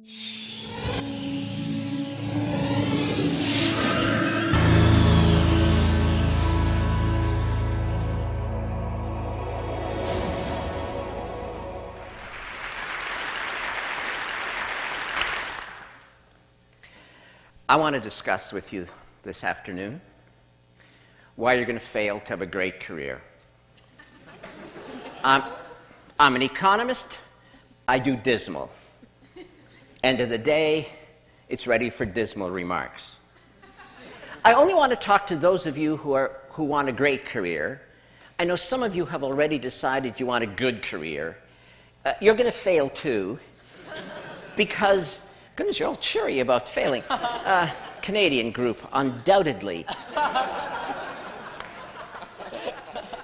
I want to discuss with you this afternoon why you're going to fail to have a great career. I'm an economist. I do dismal. End of the day, it's ready for dismal remarks. I only want to talk to those of you who want a great career. I know some of you have already decided you want a good career. You're going to fail too, because goodness, you're all cheery about failing. Canadian group, undoubtedly.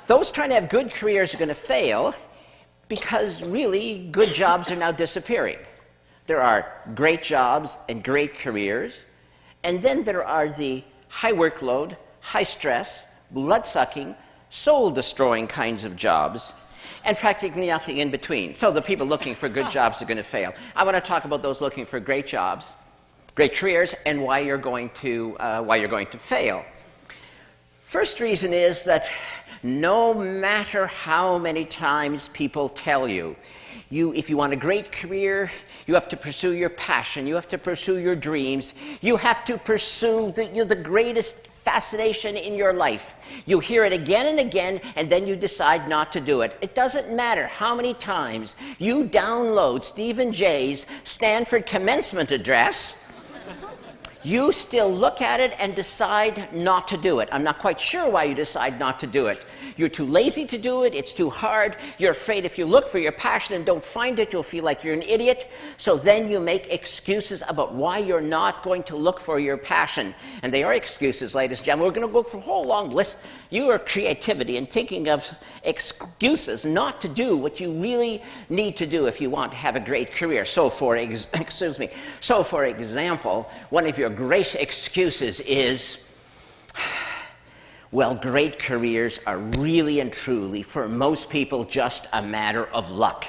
Those trying to have good careers are going to fail because really good jobs are now disappearing. There are great jobs and great careers, and then there are the high workload, high stress, blood-sucking, soul-destroying kinds of jobs, and practically nothing in between. So the people looking for good jobs are going to fail. I want to talk about those looking for great jobs, great careers, and why you're going to fail. First reason is that no matter how many times people tell you, if you want a great career, you have to pursue your passion, you have to pursue your dreams, you have to pursue the greatest fascination in your life. You hear it again and again, and then you decide not to do it. It doesn't matter how many times you download Stephen Jay's Stanford commencement address, you still look at it and decide not to do it. I'm not quite sure why you decide not to do it. You're too lazy to do it, it's too hard, you're afraid if you look for your passion and don't find it, you'll feel like you're an idiot. So then you make excuses about why you're not going to look for your passion. And they are excuses, ladies and gentlemen. We're going to go through a whole long list. Your creativity and thinking of excuses not to do what you really need to do if you want to have a great career. So for example, one of your great excuses is, well, great careers are really and truly, for most people, just a matter of luck.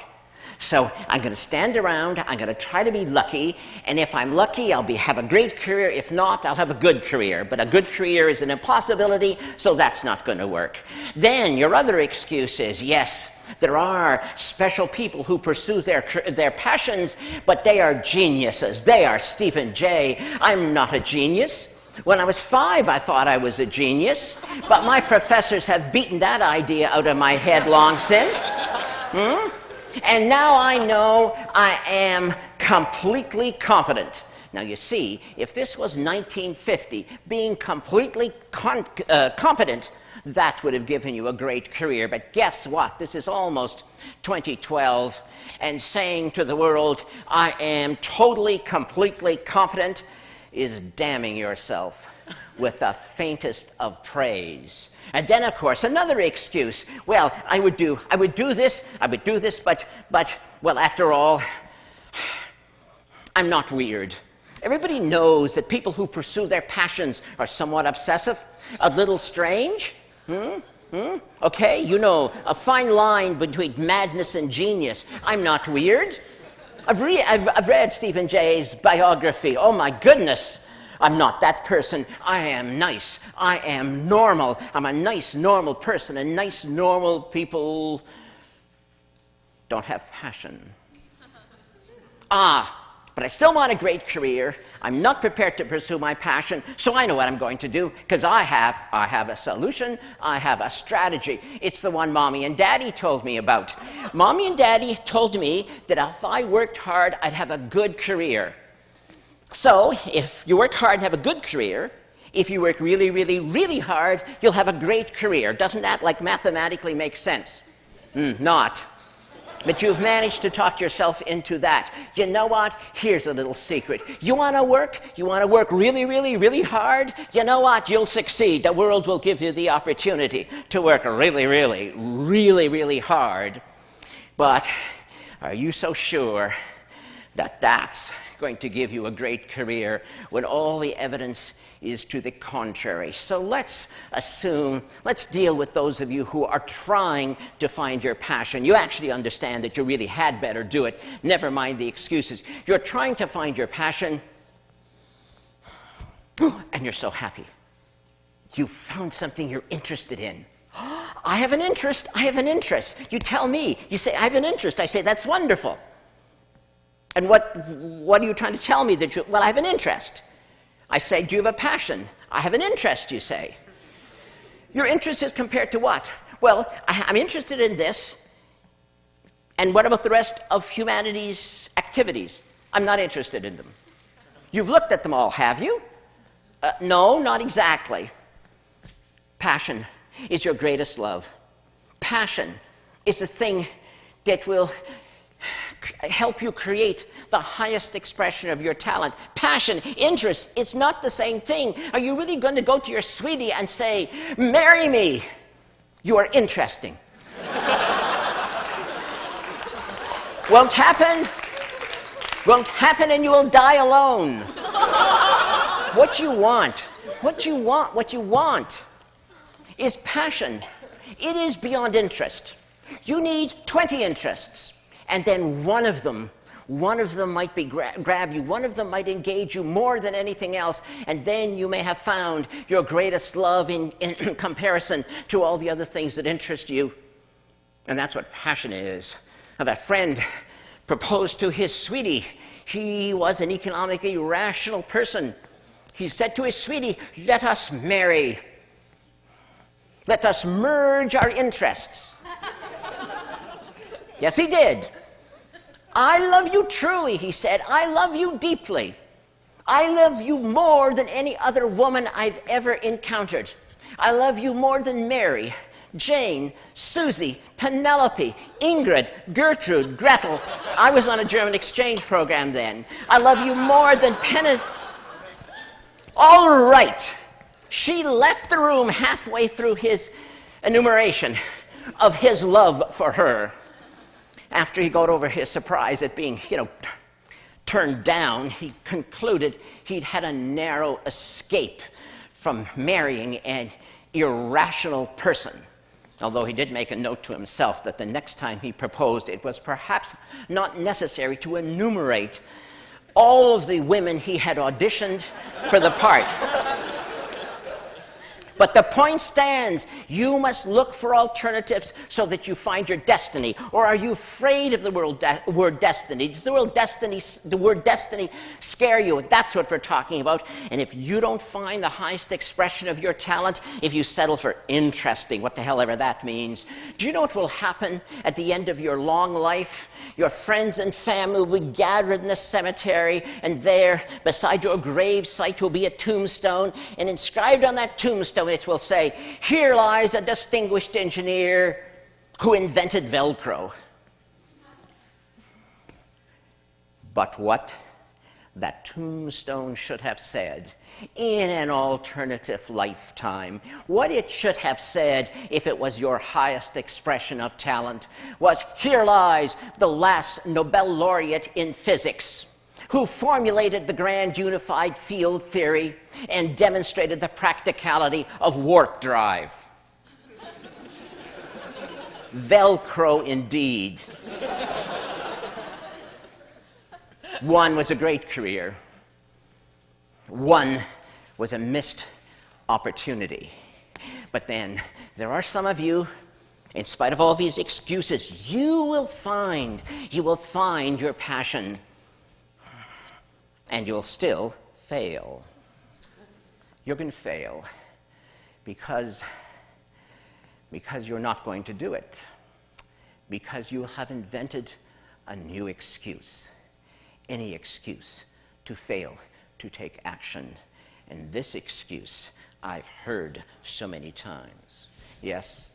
So I'm going to stand around, I'm going to try to be lucky, and if I'm lucky, I'll have a great career. If not, I'll have a good career. But a good career is an impossibility, so that's not going to work. Then your other excuse is, yes, there are special people who pursue their passions, but they are geniuses. They are Stephen Jay. I'm not a genius. When I was 5, I thought I was a genius, but my professors have beaten that idea out of my head long since. And now I know I am completely competent. Now you see, if this was 1950, being completely competent, that would have given you a great career. But guess what? This is almost 2012, and saying to the world, I am totally, completely competent, is damning yourself with the faintest of praise. And then, of course, another excuse. Well, I would do this, but, well, after all, I'm not weird. Everybody knows that people who pursue their passions are somewhat obsessive, a little strange. Okay, you know, a fine line between madness and genius. I'm not weird. I've read Stephen Jay's biography. Oh, my goodness. I'm not that person. I am nice. I am normal. I'm a nice, normal person, and nice, normal people don't have passion. But I still want a great career. I'm not prepared to pursue my passion, so I know what I'm going to do, because I have a solution, I have a strategy. It's the one Mommy and Daddy told me about. Mommy and Daddy told me that if I worked hard, I'd have a good career. So, if you work hard and have a good career, if you work really, really, really hard, you'll have a great career. Doesn't that, like, mathematically make sense? Not. But you've managed to talk yourself into that. You know what? Here's a little secret. You want to work really, really, really hard? You know what? You'll succeed. The world will give you the opportunity to work really, really, really, really hard. But are you so sure that that's going to give you a great career when all the evidence is to the contrary. So let's deal with those of you who are trying to find your passion. You actually understand that you really had better do it. Never mind the excuses. You're trying to find your passion, and you're so happy. You found something you're interested in. I have an interest. I have an interest. You tell me. You say, I have an interest. I say, that's wonderful. And what are you trying to tell me? Well, I have an interest. I say, do you have a passion? I have an interest, you say. Your interest is compared to what? Well, I'm interested in this. And what about the rest of humanity's activities? I'm not interested in them. You've looked at them all, have you? No, not exactly. Passion is your greatest love. Passion is the thing that will help you create the highest expression of your talent. Passion, interest, it's not the same thing. Are you really going to go to your sweetie and say, marry me? You are interesting. Won't happen. Won't happen, and you will die alone. What you want is passion. It is beyond interest. You need 20 interests. And then one of them might be grab you. One of them might engage you more than anything else. And then you may have found your greatest love in comparison to all the other things that interest you. And that's what passion is. Now, that friend proposed to his sweetie. He was an economically rational person. He said to his sweetie, let us marry. Let us merge our interests. Yes, he did. I love you truly, he said. I love you deeply. I love you more than any other woman I've ever encountered. I love you more than Mary, Jane, Susie, Penelope, Ingrid, Gertrude, Gretel. I was on a German exchange program then. I love you more than All right. She left the room halfway through his enumeration of his love for her. After he got over his surprise at being, turned down, he concluded he'd had a narrow escape from marrying an irrational person. Although he did make a note to himself that the next time he proposed, it was perhaps not necessary to enumerate all of the women he had auditioned for the part. But the point stands. You must look for alternatives so that you find your destiny. Or are you afraid of the word destiny? Does the word destiny scare you? That's what we're talking about. And if you don't find the highest expression of your talent, if you settle for interesting, what the hell ever that means, do you know what will happen at the end of your long life? Your friends and family will be gathered in the cemetery, and there, beside your grave site, will be a tombstone, and inscribed on that tombstone it will say, here lies a distinguished engineer who invented Velcro. But what that tombstone should have said in an alternative lifetime, what it should have said if it was your highest expression of talent, was, here lies the last Nobel laureate in physics, who formulated the grand unified field theory and demonstrated the practicality of warp drive. Velcro indeed. One was a great career. One was a missed opportunity. But then there are some of you, in spite of all these excuses, you will find your passion. And you'll still fail. You're going to fail because you're not going to do it. Because you have invented a new excuse. Any excuse to fail to take action. And this excuse I've heard so many times. Yes,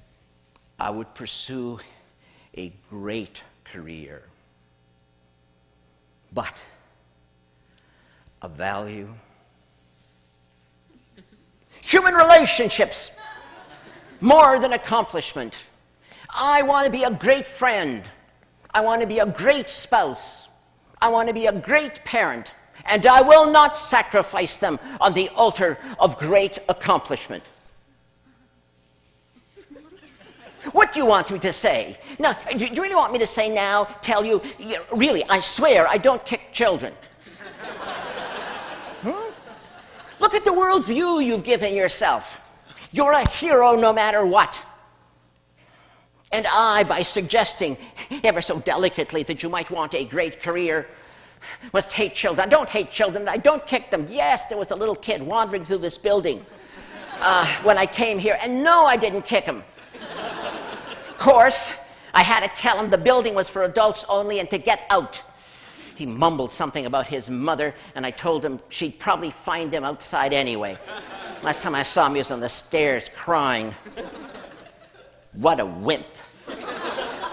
I would pursue a great career. But of value. Human relationships, more than accomplishment. I want to be a great friend. I want to be a great spouse. I want to be a great parent, and I will not sacrifice them on the altar of great accomplishment. What do you want me to say? Now, do you really want me to say now, tell you, really, I swear I don't kick children? Look at the worldview you've given yourself. You're a hero no matter what. And I, by suggesting ever so delicately that you might want a great career, must hate children. I don't hate children. I don't kick them. Yes, there was a little kid wandering through this building when I came here. And no, I didn't kick him. Of course, I had to tell him the building was for adults only and to get out. He mumbled something about his mother, and I told him she'd probably find him outside anyway. Last time I saw him, he was on the stairs crying. What a wimp.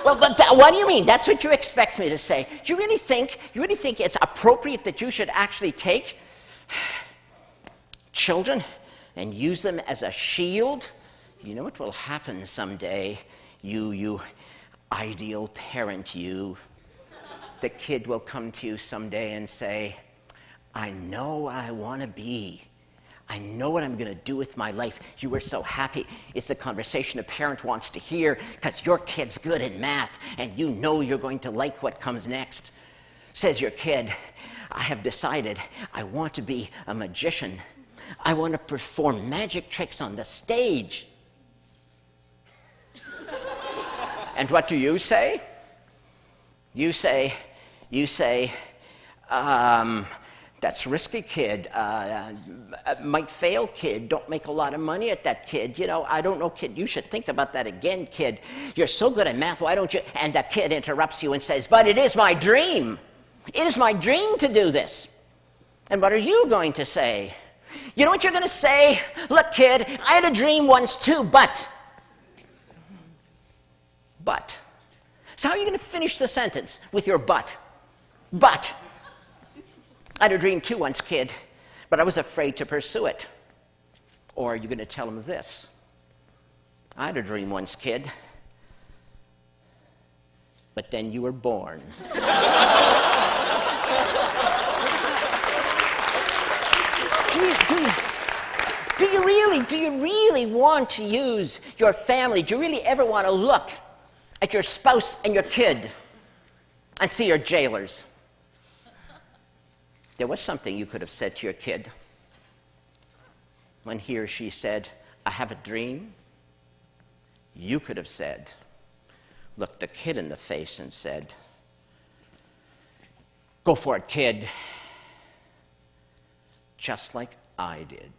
Well, but what do you mean? That's what you expect me to say. Do you really think it's appropriate that you should actually take children and use them as a shield? You know what will happen someday, you ideal parent, you. The kid will come to you someday and say, I know what I want to be. I know what I'm going to do with my life. You were so happy. It's the conversation a parent wants to hear because your kid's good at math and you know you're going to like what comes next. Says your kid, I have decided I want to be a magician. I want to perform magic tricks on the stage. And what do you say? You say, that's risky, kid. Might fail, kid. Don't make a lot of money at that, kid. You know, I don't know, kid. You should think about that again, kid. You're so good at math, why don't you? And the kid interrupts you and says, but it is my dream. It is my dream to do this. And what are you going to say? You know what you're going to say? Look, kid, I had a dream once too, but. So how are you going to finish the sentence with your but? But. I had a dream too once, kid, but I was afraid to pursue it. Or are you going to tell him this? I had a dream once, kid, but then you were born. Do you really want to use your family? Do you really ever want to look at your spouse and your kid and see your jailers? There was something you could have said to your kid when he or she said, I have a dream. You could have said, looked the kid in the face and said, go for it, kid, just like I did.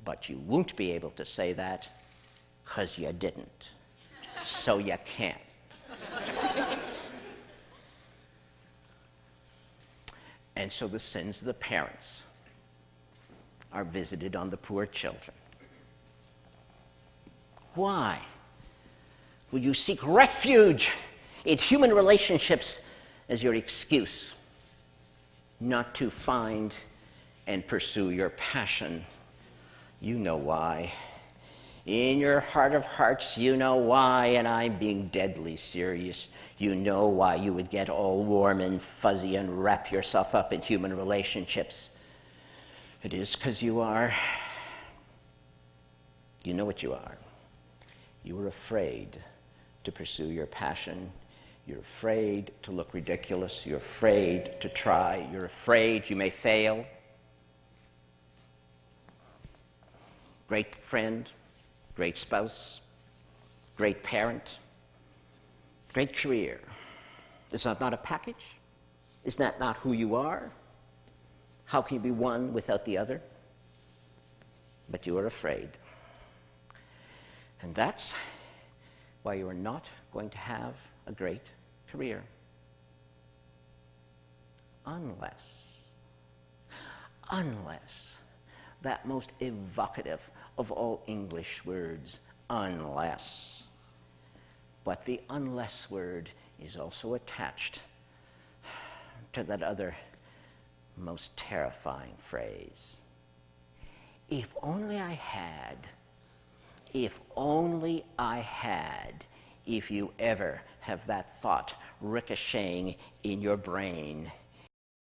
But you won't be able to say that because you didn't. So you can't. And so the sins of the parents are visited on the poor children. Why will you seek refuge in human relationships as your excuse not to find and pursue your passion? You know why. In your heart of hearts, you know why, and I'm being deadly serious. You know why you would get all warm and fuzzy and wrap yourself up in human relationships. It is because you are. You know what you are. You are afraid to pursue your passion. You're afraid to look ridiculous. You're afraid to try. You're afraid you may fail. Great friend. Great spouse, great parent, great career. Is that not a package? Is that not who you are? How can you be one without the other? But you are afraid. And that's why you are not going to have a great career. Unless that most evocative of all English words, unless. But the unless word is also attached to that other most terrifying phrase. If only I had, if only I had, if you ever have that thought ricocheting in your brain.